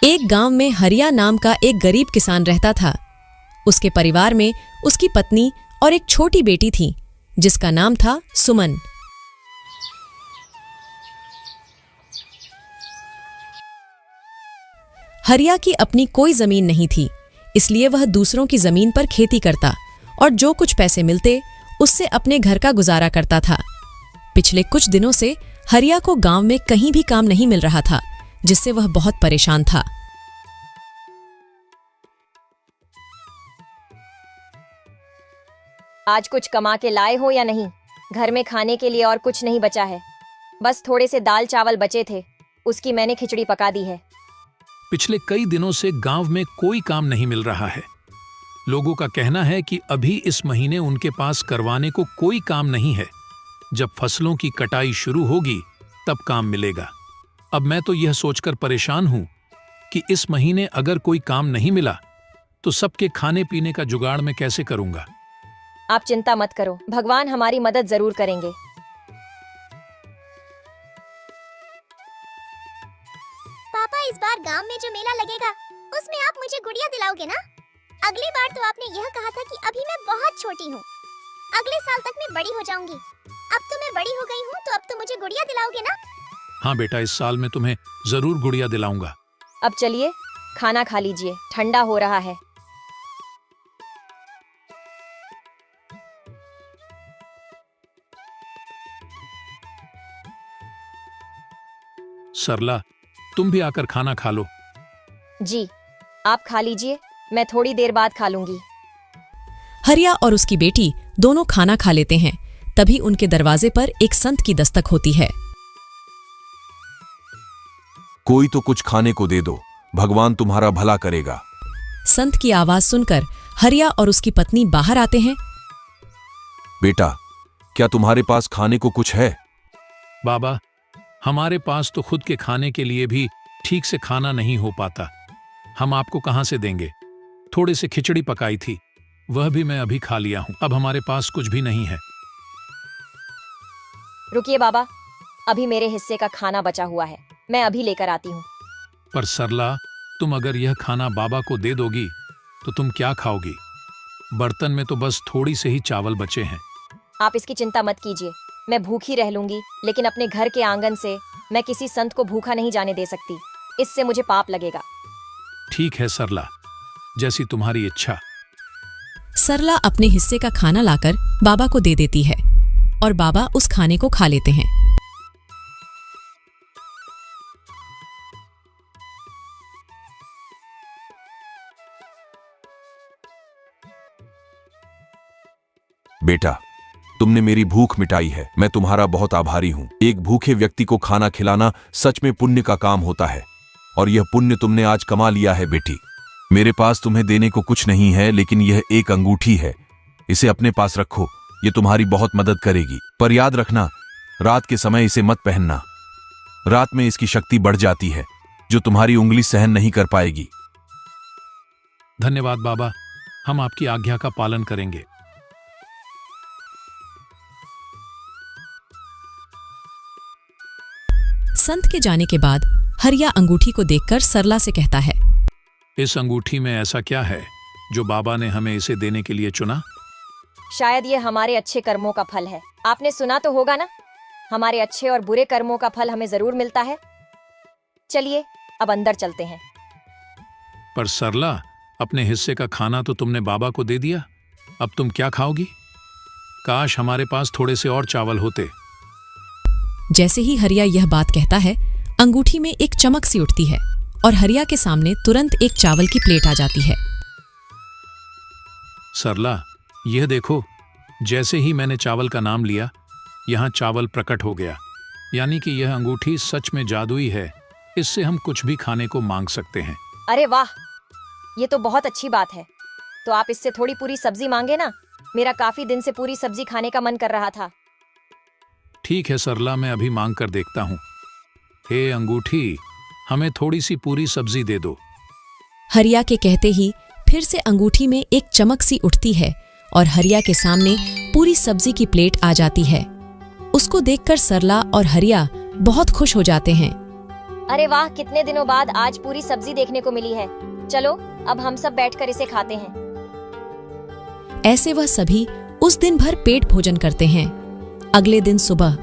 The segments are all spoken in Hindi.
एक गांव में हरिया नाम का एक गरीब किसान रहता था। उसके परिवार में उसकी पत्नी और एक छोटी बेटी थी जिसका नाम था सुमन। हरिया की अपनी कोई जमीन नहीं थी, इसलिए वह दूसरों की जमीन पर खेती करता और जो कुछ पैसे मिलते उससे अपने घर का गुजारा करता था। पिछले कुछ दिनों से हरिया को गांव में कहीं भी काम नहीं मिल रहा था, जिससे वह बहुत परेशान था। आज कुछ कमा के लाए हो या नहीं? घर में खाने के लिए और कुछ नहीं बचा है। बस थोड़े से दाल चावल बचे थे, उसकी मैंने खिचड़ी पका दी है। पिछले कई दिनों से गांव में कोई काम नहीं मिल रहा है। लोगों का कहना है कि अभी इस महीने उनके पास करवाने को कोई काम नहीं है। जब फसलों की कटाई शुरू होगी तब काम मिलेगा। अब मैं तो यह सोचकर परेशान हूं कि इस महीने अगर कोई काम नहीं मिला तो सबके खाने पीने का जुगाड़ मैं कैसे करूंगा। आप चिंता मत करो, भगवान हमारी मदद जरूर करेंगे। पापा, इस बार गांव में जो मेला लगेगा उसमें आप मुझे गुड़िया दिलाओगे ना? अगली बार तो आपने यह कहा था कि अभी मैं बहुत छोटी हूँ, अगले साल तक मैं बड़ी हो जाऊंगी। अब तो मैं बड़ी हो गई हूँ, तो अब तो मुझे गुड़िया दिलाओगे ना? हाँ बेटा, इस साल मैं तुम्हें जरूर गुड़िया दिलाऊंगा। अब चलिए खाना खा लीजिए, ठंडा हो रहा है। सरला, तुम भी आकर खाना खा लो। जी, आप खा लीजिए, मैं थोड़ी देर बाद खा लूंगी। हरिया और उसकी बेटी दोनों खाना खा लेते हैं। तभी उनके दरवाजे पर एक संत की दस्तक होती है। कोई तो कुछ खाने को दे दो, भगवान तुम्हारा भला करेगा। संत की आवाज सुनकर हरिया और उसकी पत्नी बाहर आते हैं। बेटा, क्या तुम्हारे पास खाने को कुछ है? बाबा, हमारे पास तो खुद के खाने के लिए भी ठीक से खाना नहीं हो पाता। हम आपको कहां से देंगे? थोड़े से खिचड़ी पकाई थी, वह भी मैं अभी खा लिया हूं। अब हमारे पास कुछ भी नहीं है। रुकिए बाबा, अभी मेरे हिस्से का खाना बचा हुआ है, मैं अभी लेकर आती हूँ। पर सरला, तुम अगर यह खाना बाबा को दे दोगी तो तुम क्या खाओगी? बर्तन में तो बस थोड़ी से ही चावल बचे हैं। आप इसकी चिंता मत कीजिए, मैं भूखी रह लूंगी, लेकिन अपने घर के आंगन से मैं किसी संत को भूखा नहीं जाने दे सकती। इससे मुझे पाप लगेगा। ठीक है सरला, जैसी तुम्हारी इच्छा। सरला अपने हिस्से का खाना लाकर बाबा को दे देती है और बाबा उस खाने को खा लेते हैं। बेटा, तुमने मेरी भूख मिटाई है, मैं तुम्हारा बहुत आभारी हूं। एक भूखे व्यक्ति को खाना खिलाना सच में पुण्य का काम होता है, और यह पुण्य तुमने आज कमा लिया है बेटी। मेरे पास तुम्हें देने को कुछ नहीं है, लेकिन यह एक अंगूठी है, इसे अपने पास रखो, ये तुम्हारी बहुत मदद करेगी। पर याद रखना, रात के समय इसे मत पहनना। रात में इसकी शक्ति बढ़ जाती है, जो तुम्हारी उंगली सहन नहीं कर पाएगी। धन्यवाद बाबा, हम आपकी आज्ञा का पालन करेंगे। संत के जाने के बाद हरिया अंगूठी को देखकर सरला से कहता है, इस अंगूठी में ऐसा क्या है जो बाबा ने हमें इसे देने के लिए चुना? शायद ये हमारे अच्छे कर्मों का फल है। आपने सुना तो होगा ना, हमारे अच्छे और बुरे कर्मों का फल हमें जरूर मिलता है। चलिए अब अंदर चलते हैं। पर सरला, अपने हिस्से का खाना तो तुमने बाबा को दे दिया, अब तुम क्या खाओगी? काश हमारे पास थोड़े से और चावल होते। जैसे ही हरिया यह बात कहता है, अंगूठी में एक चमक सी उठती है और हरिया के सामने तुरंत एक चावल की प्लेट आ जाती है। सरला, यह देखो, जैसे ही मैंने चावल का नाम लिया, यहाँ चावल प्रकट हो गया। यानी कि यह अंगूठी सच में जादुई है, इससे हम कुछ भी खाने को मांग सकते हैं। अरे वाह, ये तो बहुत अच्छी बात है। तो आप इससे थोड़ी पूरी सब्जी मांगे ना, मेरा काफी दिन से पूरी सब्जी खाने का मन कर रहा था। ठीक है सरला, मैं अभी मांग कर देखता हूँ। हे अंगूठी, हमें थोड़ी सी पूरी सब्जी दे दो। हरिया के कहते ही फिर से अंगूठी में एक चमक सी उठती है और हरिया के सामने पूरी सब्जी की प्लेट आ जाती है। उसको देखकर सरला और हरिया बहुत खुश हो जाते हैं। अरे वाह, कितने दिनों बाद आज पूरी सब्जी देखने को मिली है। चलो अब हम सब बैठकर इसे खाते हैं। ऐसे वह सभी उस दिन भर पेट भोजन करते हैं। अगले दिन सुबह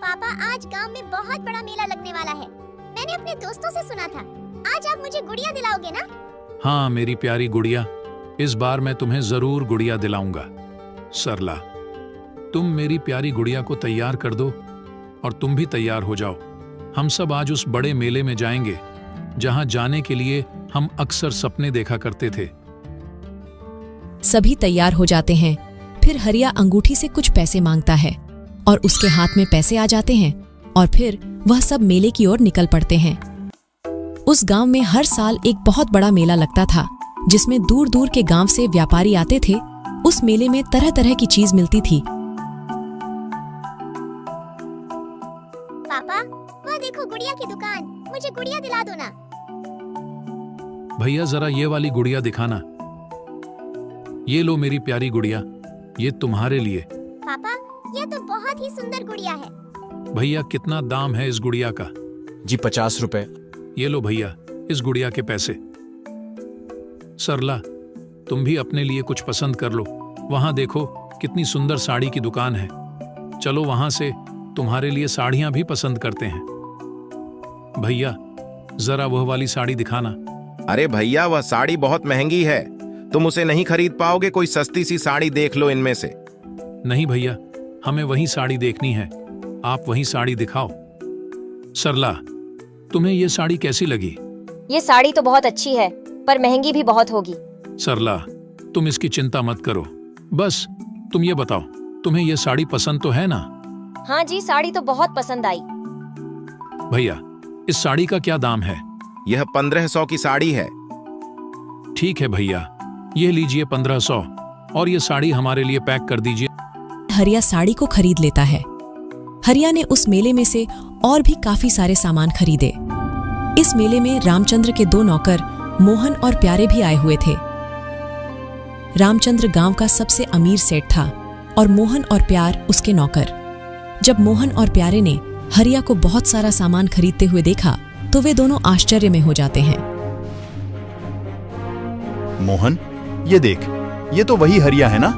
पापा, आज गांव में बहुत बड़ा मेला लगने वाला है। मैंने अपने दोस्तों से सुना था। आज आप मुझे गुड़िया दिलाओगे ना? हाँ मेरी प्यारी गुड़िया, इस बार मैं तुम्हें जरूर गुड़िया दिलाऊंगा। सरला, तुम मेरी प्यारी गुड़िया को तैयार कर दो और तुम भी तैयार हो जाओ। हम सब आज उस बड़े मेले में जाएंगे जहां जाने के लिए हम अक्सर सपने देखा करते थे। सभी तैयार हो जाते हैं। फिर हरिया अंगूठी से कुछ पैसे मांगता है और उसके हाथ में पैसे आ जाते हैं और फिर वह सब मेले की ओर निकल पड़ते हैं। उस गांव में हर साल एक बहुत बड़ा मेला लगता था जिसमें दूर दूर के गांव से व्यापारी आते थे। उस मेले में तरह तरह की चीज मिलती थी। पापा, वह देखो गुड़िया की दुकान। मुझे गुड़िया दिला दो ना। भैया जरा ये वाली गुड़िया दिखाना। ये लो मेरी प्यारी गुड़िया, ये तुम्हारे लिए। पापा, यह तो बहुत ही सुंदर गुड़िया है। भैया कितना दाम है इस गुड़िया का? जी 50 रुपए। ये लो भैया इस गुड़िया के पैसे। सरला, तुम भी अपने लिए कुछ पसंद कर लो। वहां देखो कितनी सुंदर साड़ी की दुकान है। चलो वहां से तुम्हारे लिए साड़ियां भी पसंद करते हैं। भैया जरा वह वाली साड़ी दिखाना। अरे भैया, वह साड़ी बहुत महंगी है, तुम उसे नहीं खरीद पाओगे। कोई सस्ती सी साड़ी देख लो इनमें से। नहीं भैया, हमें वही साड़ी देखनी है, आप वही साड़ी दिखाओ। सरला, तुम्हें ये साड़ी कैसी लगी? ये साड़ी तो बहुत अच्छी है, पर महंगी भी बहुत होगी। सरला, तुम इसकी चिंता मत करो। बस तुम ये बताओ, तुम्हें ये साड़ी पसंद तो है ना? हाँ जी, साड़ी तो बहुत पसंद आई। भैया इस साड़ी का क्या दाम है? यह 1500 की साड़ी है। ठीक है भैया, ये लीजिए 1500 और ये साड़ी हमारे लिए पैक कर दीजिए। हरिया साड़ी को खरीद लेता है। हरिया ने उस मेले में से और भी काफी सारे सामान खरीदे। इस मेले में रामचंद्र के 2 नौकर मोहन और प्यारे भी आए हुए थे। रामचंद्र गांव का सबसे अमीर सेठ था और मोहन और प्यार उसके नौकर। जब मोहन और प्यारे ने हरिया को बहुत सारा सामान खरीदते हुए देखा तो वे दोनों आश्चर्य में हो जाते हैं। मोहन, ये देख, ये तो वही हरिया है ना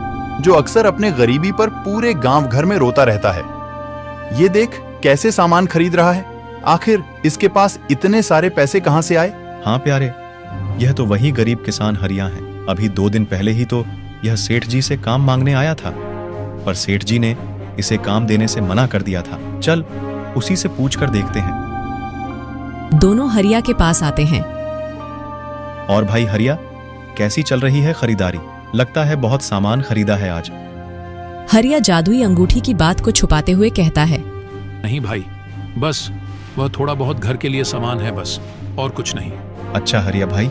जो अक्सर अपने गरीबी पर पूरे गांव भर में रोता रहता है। ये देख कैसे सामान खरीद रहा है। आखिर इसके पास इतने सारे पैसे कहां से आए? हाँ प्यारे, यह तो वही गरीब किसान हरिया है। अभी 2 दिन पहले ही तो यह सेठ जी से काम मांगने आया था, पर सेठ जी ने इसे काम देने से मना कर दिया था। चल उसी से पूछ कर देखते हैं। दोनों हरिया के पास आते हैं। और भाई हरिया, कैसी चल रही है खरीदारी? लगता है बहुत सामान खरीदा है आज। हरिया जादुई अंगूठी की बात को छुपाते हुए कहता है। नहीं भाई, बस वह थोड़ा बहुत घर के लिए सामान है बस, और कुछ नहीं। अच्छा हरिया भाई,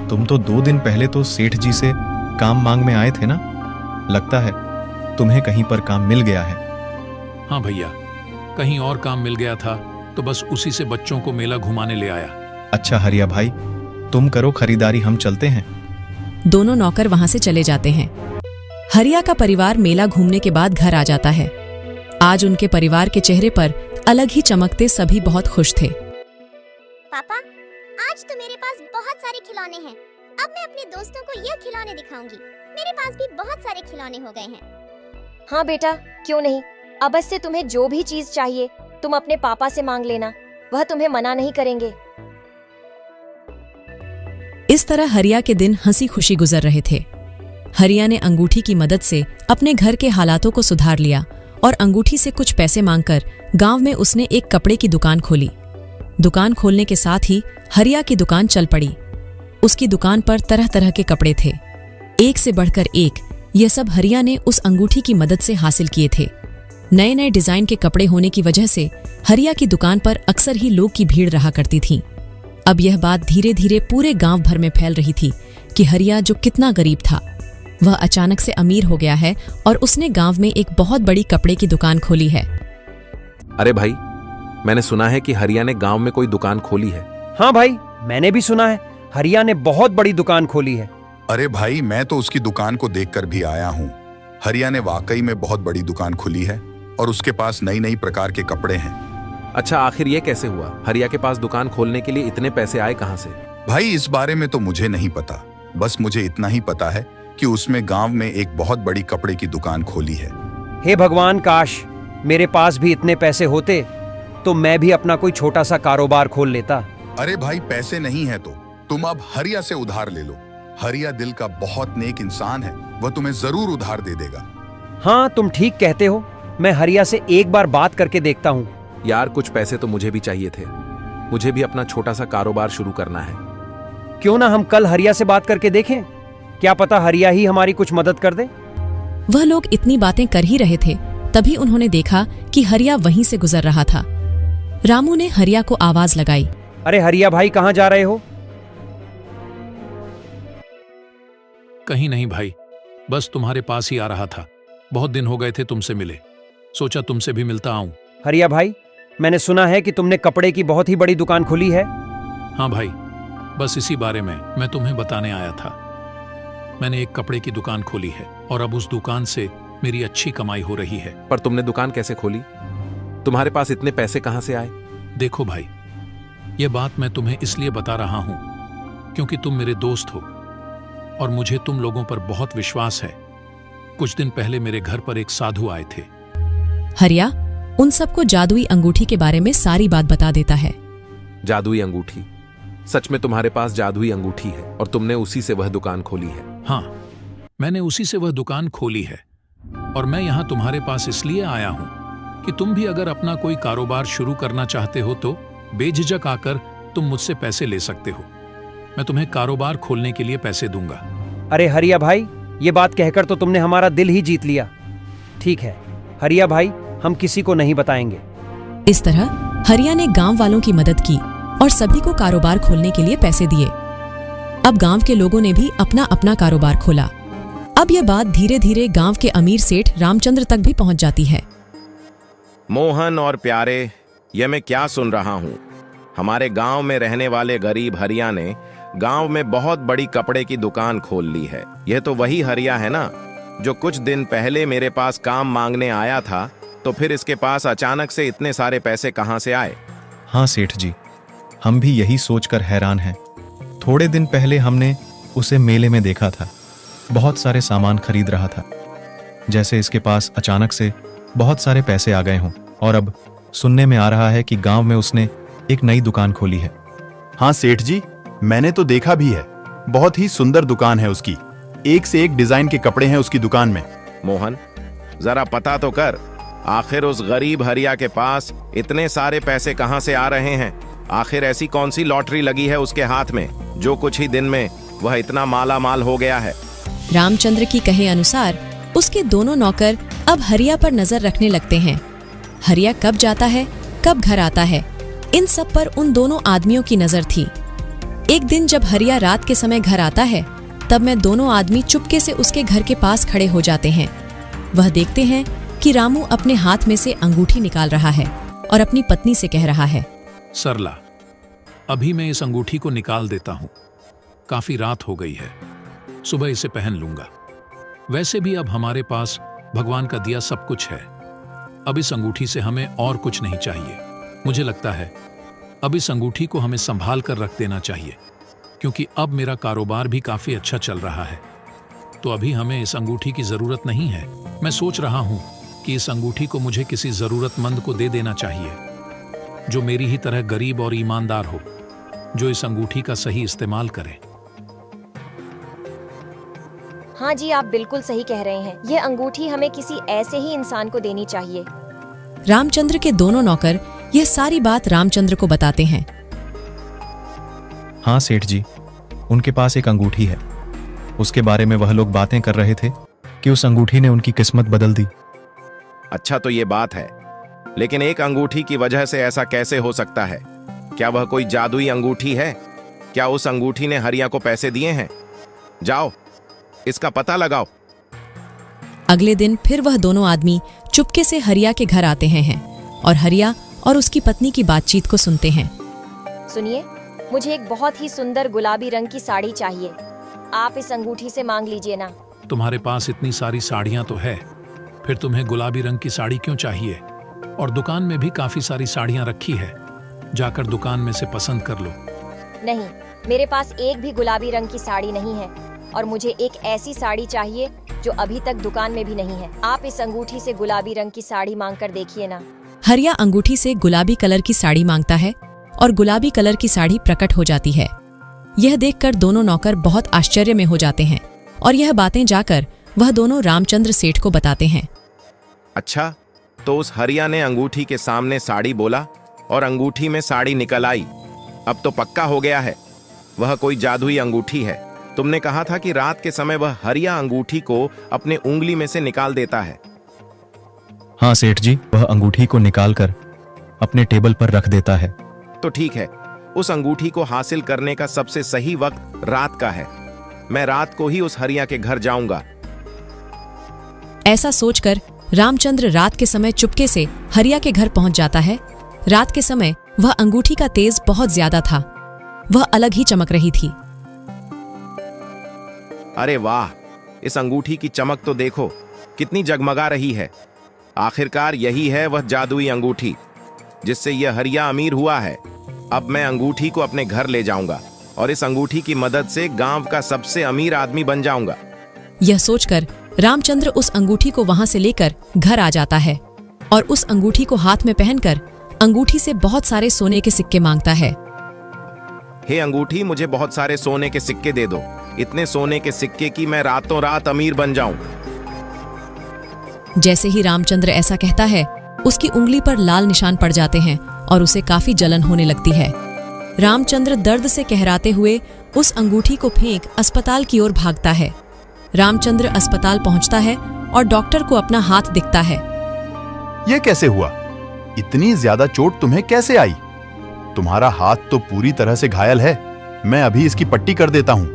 तुम तो 2 दिन पहले तो सेठ जी से काम मांग में आए थे ना? लगता है तुम्हें कहीं पर काम मिल गया है। हाँ भैया, कहीं और काम मिल गया था तो बस उसी से बच्चों को मेला घुमाने ले आया। अच्छा हरिया भाई, तुम करो खरीदारी, हम चलते हैं। दोनों नौकर वहां से चले जाते हैं। हरिया का परिवार मेला घूमने के बाद घर आ जाता है। आज उनके परिवार के चेहरे पर अलग ही चमकते सभी बहुत खुश थे। पापा, आज तो मेरे पास बहुत सारे खिलौने हैं। अब मैं अपने दोस्तों को यह खिलौने दिखाऊंगी। मेरे पास भी बहुत सारे खिलौने हो गए हैं। हाँ बेटा, क्यों नहीं। अब से तुम्हें जो भी चीज चाहिए तुम अपने पापा से मांग लेना, वह तुम्हें मना नहीं करेंगे। इस तरह हरिया के दिन हंसी खुशी गुजर रहे थे। हरिया ने अंगूठी की मदद से अपने घर के हालातों को सुधार लिया और अंगूठी से कुछ पैसे मांगकर गांव में उसने एक कपड़े की दुकान खोली। दुकान खोलने के साथ ही हरिया की दुकान चल पड़ी। उसकी दुकान पर तरह तरह के कपड़े थे, एक से बढ़कर एक। यह सब हरिया ने उस अंगूठी की मदद से हासिल किए थे। नए नए डिजाइन के कपड़े होने की वजह से हरिया की दुकान पर अक्सर ही लोग की भीड़ रहा करती थी। अब यह बात धीरे धीरे पूरे गांव भर में फैल रही थी कि हरिया जो कितना गरीब था। वह अचानक से अमीर हो गया है और उसने गांव में एक बहुत बड़ी कपड़े की दुकान खोली है। अरे भाई, मैंने सुना है कि हरिया ने गांव में कोई दुकान खोली है। हाँ भाई, मैंने भी सुना है हरिया ने बहुत बड़ी दुकान खोली है। अरे भाई, मैं तो उसकी दुकान को देखकर भी आया हूँ। हरिया ने वाकई में बहुत बड़ी दुकान खुली है और उसके पास नई नई प्रकार के कपड़े हैं। अच्छा, आखिर ये कैसे हुआ? हरिया के पास दुकान खोलने के लिए इतने पैसे आए कहाँ से? भाई, इस बारे में तो मुझे नहीं पता, बस मुझे इतना ही पता है कि उसमें गांव में एक बहुत बड़ी कपड़े की दुकान खोली है। हे भगवान, काश मेरे पास भी इतने पैसे होते तो मैं भी अपना कोई छोटा सा कारोबार खोल लेता। अरे भाई, पैसे नहीं है तो तुम अब हरिया से उधार ले लो। हरिया दिल का बहुत नेक इंसान है, वह तुम्हें जरूर उधार दे देगा। हाँ, तुम ठीक कहते हो, मैं हरिया से एक बार बात करके देखता हूँ। यार, कुछ पैसे तो मुझे भी चाहिए थे। मुझे भी अपना छोटा सा कारोबार शुरू करना है। क्यों ना हम कल हरिया से बात करके देखें, क्या पता हरिया ही हमारी कुछ मदद कर दे। वह लोग इतनी बातें कर ही रहे थे, तभी उन्होंने देखा कि हरिया वहीं से गुजर रहा था। रामू ने हरिया को आवाज लगाई। अरे हरिया भाई, कहाँ जा रहे हो? कहीं नहीं भाई, बस तुम्हारे पास ही आ रहा था। बहुत दिन हो गए थे तुमसे मिले, सोचा तुमसे भी मिलता आऊं। हरिया भाई, मैंने सुना है कि तुमने कपड़े की बहुत ही बड़ी दुकान खोली है। हाँ भाई, बस इसी बारे में मैं तुम्हें बताने आया था। मैंने एक कपड़े की दुकान खोली है और अब उस दुकान से मेरी अच्छी कमाई हो रही है। पर तुमने दुकान कैसे खोली? तुम्हारे पास इतने पैसे कहाँ से आए? देखो भाई, ये बात मैं तुम्हें इसलिए बता रहा हूं क्योंकि तुम मेरे दोस्त हो और मुझे तुम लोगों पर बहुत विश्वास है। कुछ दिन पहले मेरे घर पर एक साधु आए थे। हरिया उन सबको जादुई अंगूठी के बारे में सारी बात बता देता है। जादुई अंगूठी? सच में तुम्हारे पास जादुई अंगूठी है और तुमने उसी से वह दुकान खोली है? हाँ, मैंने उसी से वह दुकान खोली है और मैं यहाँ तुम्हारे पास इसलिए आया हूँ कि तुम भी अगर अपना कोई कारोबार शुरू करना चाहते हो तो बेझिझक आकर तुम मुझसे पैसे ले सकते हो। मैं तुम्हें कारोबार खोलने के लिए पैसे दूंगा। अरे हरिया भाई, ये बात कहकर तो तुमने हमारा दिल ही जीत लिया। ठीक है हरिया भाई, हम किसी को नहीं बताएंगे। इस तरह हरिया ने गांव वालों की मदद की और सभी को कारोबार खोलने के लिए पैसे दिए। अब गांव के लोगों ने भी अपना अपना कारोबार खोला। अब यह बात धीरे धीरे गांव के अमीर सेठ रामचंद्र तक भी पहुंच जाती है। मोहन और प्यारे, यह मैं क्या सुन रहा हूँ? हमारे गांव में रहने वाले गरीब हरिया ने गांव में बहुत बड़ी कपड़े की दुकान खोल ली है। यह तो वही हरिया है ना जो कुछ दिन पहले मेरे पास काम मांगने आया था, तो फिर इसके पास अचानक से इतने सारे पैसे कहाँ से आए? हाँ सेठ जी, हम भी यही सोचकर हैरान हैं। थोड़े दिन पहले हमने उसे मेले में देखा था, बहुत सारे सामान खरीद रहा था, जैसे इसके पास अचानक से बहुत सारे पैसे आ गए हों। और अब सुनने में आ रहा है कि गांव में उसने एक नई दुकान खोली है। हाँ सेठ जी, मैंने तो देखा भी है। बहुत ही सुंदर दुकान है उसकी, एक से एक डिजाइन के कपड़े हैं उसकी दुकान में। मोहन, जरा पता तो कर, आखिर उस गरीब हरिया के पास इतने सारे पैसे कहाँ से आ रहे हैं? आखिर ऐसी कौन सी लॉटरी लगी है उसके हाथ में जो कुछ ही दिन में वह इतना माला माल हो गया है? रामचंद्र की कहे अनुसार उसके दोनों नौकर अब हरिया पर नजर रखने लगते हैं। हरिया कब जाता है, कब घर आता है, इन सब पर उन दोनों आदमियों की नजर थी। एक दिन जब हरिया रात के समय घर आता है, तब मैं दोनों आदमी चुपके से उसके घर के पास खड़े हो जाते हैं। वह देखते हैं कि रामू अपने हाथ में से अंगूठी निकाल रहा है और अपनी पत्नी से कह रहा है, सरला, अभी मैं इस अंगूठी को निकाल देता हूँ। काफी रात हो गई है, सुबह इसे पहन लूंगा। वैसे भी अब हमारे पास भगवान का दिया सब कुछ है। अब इस अंगूठी से हमें और कुछ नहीं चाहिए। मुझे लगता है अब इस अंगूठी को हमें संभाल कर रख देना चाहिए, क्योंकि अब मेरा कारोबार भी काफी अच्छा चल रहा है। तो अभी हमें इस अंगूठी की जरूरत नहीं है। मैं सोच रहा हूं कि इस अंगूठी को मुझे किसी जरूरतमंद को दे देना चाहिए, जो मेरी ही तरह गरीब और ईमानदार हो, जो इस अंगूठी का सही इस्तेमाल करे। हाँ जी, आप बिल्कुल सही कह रहे हैं। ये अंगूठी हमें किसी ऐसे ही इंसान को देनी चाहिए। रामचंद्र के दोनों नौकर यह सारी बात रामचंद्र को बताते हैं। हाँ सेठ जी, उनके पास एक अंगूठी है। उसके बारे में वह लोग बातें कर रहे थे कि उस अंगूठी ने उनकी किस्मत बदल दी। अच्छा, तो ये बात है, लेकिन एक अंगूठी की वजह से ऐसा कैसे हो सकता है? क्या वह कोई जादुई अंगूठी है? क्या उस अंगूठी ने हरिया को पैसे दिए हैं? जाओ, इसका पता लगाओ। अगले दिन फिर वह दोनों आदमी चुपके से हरिया के घर आते हैं और हरिया और उसकी पत्नी की बातचीत को सुनते हैं। सुनिए, मुझे एक बहुत ही सुंदर गुलाबी रंग की साड़ी चाहिए। आप इस अंगूठी से मांग लीजिए ना। तुम्हारे पास इतनी सारी साड़ियां तो है, फिर तुम्हें गुलाबी रंग की साड़ी क्यों चाहिए? और दुकान में भी काफी सारी साड़ियां रखी है, जाकर दुकान में से पसंद कर लो। नहीं, मेरे पास एक भी गुलाबी रंग की साड़ी नहीं है और मुझे एक ऐसी साड़ी चाहिए जो अभी तक दुकान में भी नहीं है। आप इस अंगूठी से गुलाबी रंग की साड़ी मांग कर देखिए ना। हरिया अंगूठी से गुलाबी कलर की साड़ी मांगता है और गुलाबी कलर की साड़ी प्रकट हो जाती है। यह देखकर दोनों नौकर बहुत आश्चर्य में हो जाते हैं और यह बातें जाकर वह दोनों रामचंद्र सेठ को बताते हैं। अच्छा, तो उस हरिया ने अंगूठी के सामने साड़ी बोला और अंगूठी में साड़ी निकल आई। अब तो पक्का हो गया है, वह कोई जादुई अंगूठी है। तुमने कहा था कि रात के समय वह हरिया अंगूठी को अपने उंगली में से निकाल देता है। हाँ सेठ जी, वह अंगूठी को निकालकर अपने टेबल पर रख देता है। तो ठीक है, उस अंगूठी को हासिल करने का सबसे सही वक्त रात का है। मैं रात को ही उस हरिया के घर जाऊंगा। ऐसा सोचकर रामचंद्र रात के समय चुपके से हरिया के घर पहुंच जाता है। रात के समय वह अंगूठी का तेज बहुत ज्यादा था, वह अलग ही चमक रही थी। अरे वाह, इस अंगूठी की चमक तो देखो, कितनी जगमगा रही है। आखिरकार यही है वह जादुई अंगूठी जिससे यह हरिया अमीर हुआ है। अब मैं अंगूठी को अपने घर ले जाऊंगा और इस अंगूठी की मदद से गांव का सबसे अमीर आदमी बन जाऊंगा। यह सोचकर रामचंद्र उस अंगूठी को वहां से लेकर घर आ जाता है और उस अंगूठी को हाथ में पहनकर अंगूठी से बहुत सारे सोने के सिक्के मांगता है। हे अंगूठी, मुझे बहुत सारे सोने के सिक्के दे दो, इतने सोने के सिक्के कि मैं रातों रात अमीर बन जाऊं। जैसे ही रामचंद्र ऐसा कहता है, उसकी उंगली पर लाल निशान पड़ जाते हैं और उसे काफी जलन होने लगती है। रामचंद्र दर्द से कहराते हुए उस अंगूठी को फेंक अस्पताल की ओर भागता है। रामचंद्र अस्पताल पहुंचता है और डॉक्टर को अपना हाथ दिखता है। यह कैसे हुआ? इतनी ज्यादा चोट तुम्हें कैसे आई? तुम्हारा हाथ तो पूरी तरह से घायल है। मैं अभी इसकी पट्टी कर देता हूं।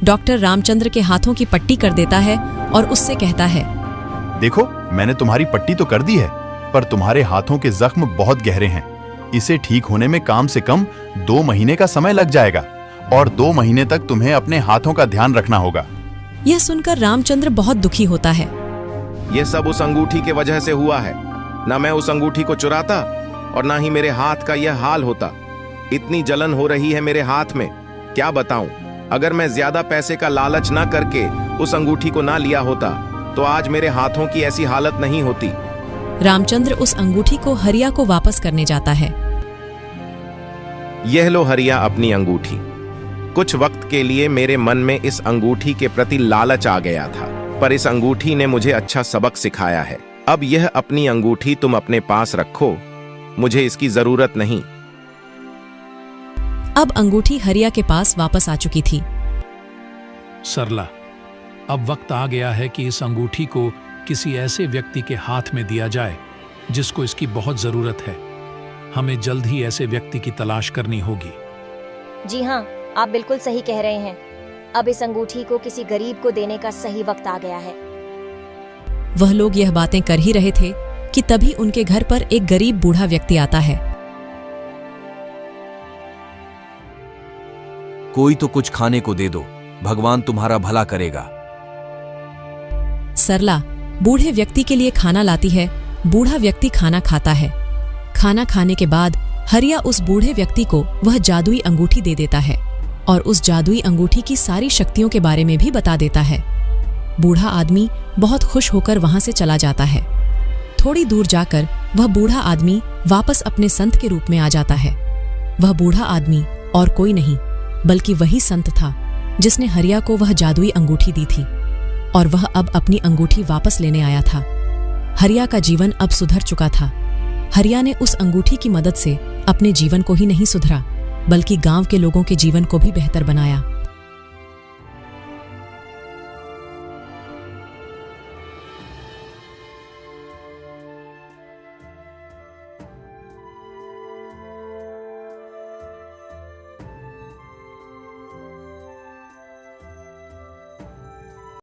डॉक्टर रामचंद्र के हाथों की पट्टी कर देता है और उससे कहता है, देखो, मैंने तुम्हारी पट्टी तो कर दी है, पर तुम्हारे हाथों के जख्म बहुत गहरे हैं। इसे ठीक होने में कम से कम 2 महीने का समय लग जाएगा और 2 महीने तक तुम्हें अपने हाथों का ध्यान रखना होगा। यह सुनकर रामचंद्र बहुत दुखी होता है। यह सब उस अंगूठी के वजह से हुआ है। न मैं उस अंगूठी को चुराता और ना ही मेरे हाथ का यह हाल होता। इतनी जलन हो रही है मेरे हाथ में, क्या बताऊं। अगर मैं ज्यादा पैसे का लालच ना करके उस अंगूठी को ना लिया होता तो आज मेरे हाथों की ऐसी हालत नहीं होती। रामचंद्र उस अंगूठी को हरिया को वापस करने जाता है। यह लो हरिया अपनी अंगूठी। कुछ वक्त के लिए मेरे मन में इस अंगूठी के प्रति लालच आ गया था, पर इस अंगूठी ने मुझे अच्छा सबक सिखाया है। अब यह अपनी अंगूठी तुम अपने पास रखो, मुझे इसकी जरूरत नहीं। अब अंगूठी हरिया के पास वापस आ चुकी थी। सरला, अब वक्त आ गया है कि इस अंगूठी को किसी ऐसे व्यक्ति के हाथ में दिया जाए जिसको इसकी बहुत जरूरत है। हमें जल्द ही ऐसे व्यक्ति की तलाश करनी होगी। जी हाँ, आप बिल्कुल सही कह रहे हैं। अब इस अंगूठी को किसी गरीब को देने का सही वक्त आ गया है। वह लोग यह बातें कर ही रहे थे कि तभी उनके घर पर एक गरीब बूढ़ा व्यक्ति आता है। कोई तो कुछ खाने को दे दो, भगवान तुम्हारा भला करेगा। सरला बूढ़े व्यक्ति के लिए खाना लाती है। बूढ़ा व्यक्ति खाना खाता है। खाना खाने के बाद हरिया उस बूढ़े व्यक्ति को वह जादुई अंगूठी दे देता है और उस जादुई अंगूठी की सारी शक्तियों के बारे में भी बता देता है। बूढ़ा आदमी बहुत खुश होकर वहां से चला जाता है। थोड़ी दूर जाकर वह बूढ़ा आदमी वापस अपने संत के रूप में आ जाता है। वह बूढ़ा आदमी और कोई नहीं बल्कि वही संत था जिसने हरिया को वह जादुई अंगूठी दी थी और वह अब अपनी अंगूठी वापस लेने आया था। हरिया का जीवन अब सुधर चुका था। हरिया ने उस अंगूठी की मदद से अपने जीवन को ही नहीं सुधरा बल्कि गांव के लोगों के जीवन को भी बेहतर बनाया।